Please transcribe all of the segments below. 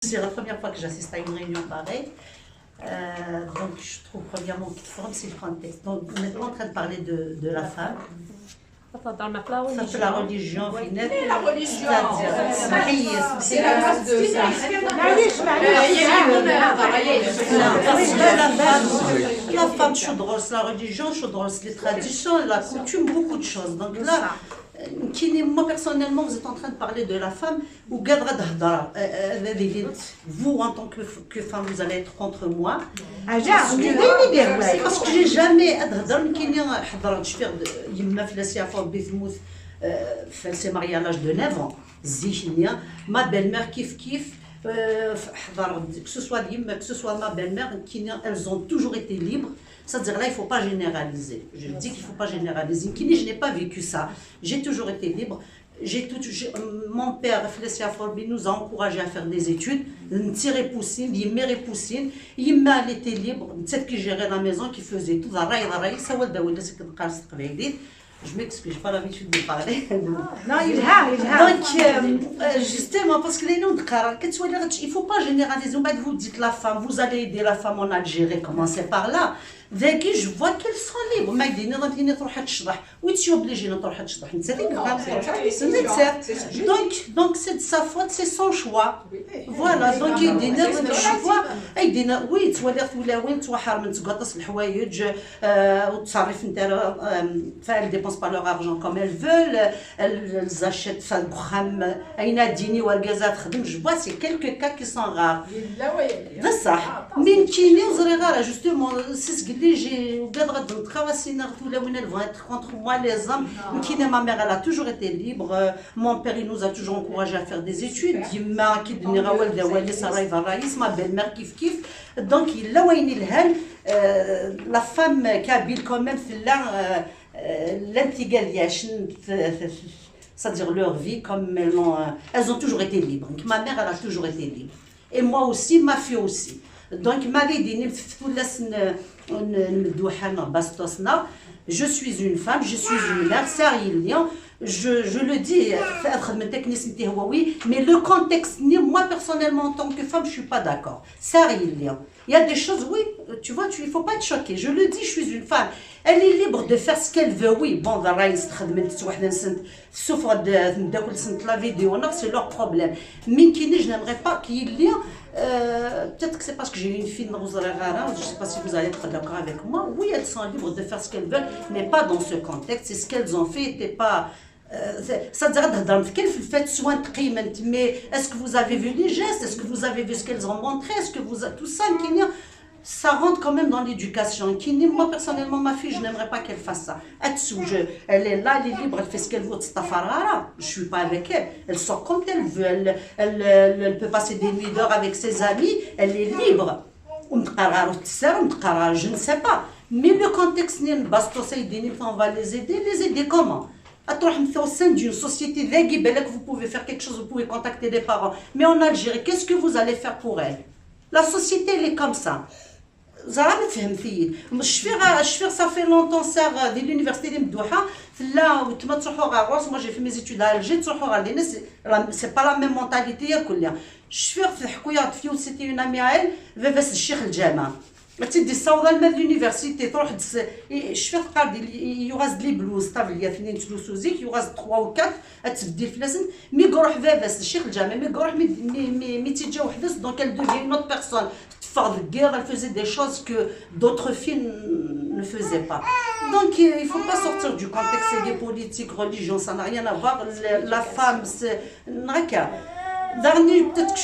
C'est la première fois que j'assiste à une réunion pareille. Donc, je trouve premièrement qu'il forme, c'est le contexte. Donc, on n'est pas en train de parler de la femme. Ça, c'est la religion, finalement. La religion. C'est la base de ça. La femme, chaudrosse, la religion, chaudrosse, les traditions, la coutume, beaucoup de choses. Donc là, moi personnellement, vous êtes en train de parler de la femme, ou vous en tant que femme, vous allez être contre moi. Parce que j'ai jamais elle s'est mariée à l'âge de 9 ans. Ma belle-mère kif que ce soit Dim, que ce soit ma belle-mère, elles ont toujours été libres. C'est-à-dire là, il ne faut pas généraliser. Je dis qu'il ne faut pas généraliser. Je n'ai pas vécu ça. J'ai toujours été libre. Mon père, Flesia Forbi, nous a encouragés à faire des études. Il m'a été libre. C'est qui gérait la maison, qui faisait tout. Je m'excuse, je n'ai pas l'habitude de parler. Donc, justement, parce que les noms de Kara, il ne faut pas généraliser. Vous dites la femme, vous allez aider la femme en Algérie, commencez par là. Je vois qu'elles sont libres. Tu es obligé de donc c'est de sa faute, c'est son choix. Voilà, donc il dit choix. Oui, tu vas dire tu vas حرم تقطس الحوايج وتصرف انت elles dépensent pas leur argent comme elles veulent, elles achètent je vois c'est quelques cas qui sont rares. بصح من كاينين صغيره justement c'est ce que j'ai elles vont être contre moi les hommes. Ma mère elle a toujours été libre, mon père il nous a toujours encouragé à faire des études. Ma belle-mère kif kif. Donc la femme kabyle quand même c'est-à-dire leur vie comme elles ont toujours été libres. Ma mère elle a toujours été libre. Et moi aussi, ma fille aussi. Donc, je suis une femme, je suis une mère, je le dis, oui, mais le contexte, moi personnellement en tant que femme, je ne suis pas d'accord. Il y a des choses, oui, tu vois, il ne faut pas être choqué. Je le dis, je suis une femme. Elle est libre de faire ce qu'elle veut, oui. Bon, la vidéo, c'est leur problème. Mais je n'aimerais pas qu'il y ait. Peut-être que c'est parce que j'ai une fille, je ne sais pas si vous allez être d'accord avec moi. Oui, elles sont libres de faire ce qu'elles veulent, mais pas dans ce contexte. C'est ce qu'elles ont fait, n'était pas. C'est-à-dire, mais est-ce que vous avez vu les gestes? Est-ce que vous avez vu ce qu'elles ont montré? Est-ce que tout ça, ça rentre quand même dans l'éducation. Moi, personnellement, ma fille, je n'aimerais pas qu'elle fasse ça. Elle est là, elle est libre, elle fait ce qu'elle veut. Je ne suis pas avec elle. Elle sort quand elle veut. Elle peut passer des nuits d'heure avec ses amis. Elle est libre. Je ne sais pas. Mais le contexte, on va les aider. Les aider comment? Au sein d'une société, vous pouvez faire quelque chose, vous pouvez contacter les parents. Mais en Algérie, qu'est-ce que vous allez faire pour elle? La société, elle est comme ça. Ça fait longtemps que de l'université de Mdouha, moi j'ai fait mes études à Alger, c'est pas la même mentalité. C'était une amie à elle, تدي الصوضه المال لونيفرسيتي تروح شفت قال يغاز لي بلوز طابل يا اثنين تلوسوزيك يغاز 3 و 4 تبدي الفلاسن مي قروح فافاس الشيخ الجامع مي قروح مي تيجا وحدث دونك elle devient une autre personne faire de guerre, elle faisait des choses que d'autres filles ne faisaient pas. Donc il faut pas sortir du contexte des politiques, religion, ça n'a rien à voir. La femme c'est dernier, peut-être que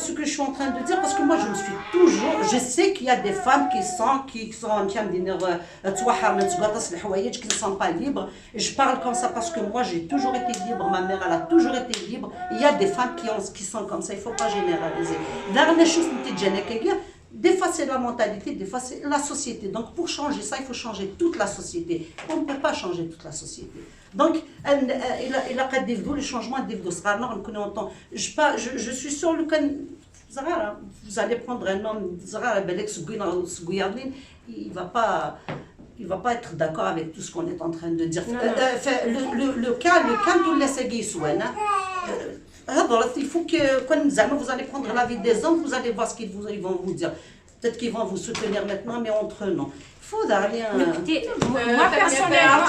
ce que je suis en train de dire, parce que moi je me suis toujours, je sais qu'il y a des femmes qui ne sont pas libres. Et je parle comme ça parce que moi j'ai toujours été libre, ma mère elle a toujours été libre. Il y a des femmes qui sont comme ça, il ne faut pas généraliser. Dernière chose, des fois c'est la mentalité, des fois c'est la société. Donc pour changer ça, il faut changer toute la société. On ne peut pas changer toute la société. Donc il a pas le changement de je suis sûre que vous allez prendre un homme, il va pas être d'accord avec tout ce qu'on est en train de dire. Le cas de la il faut que quand vous allez prendre la vie des hommes, vous allez voir ce ils vont vous dire. Peut-être qu'ils vont vous soutenir maintenant, mais entre eux, non. Il faut rien. Moi, personnellement,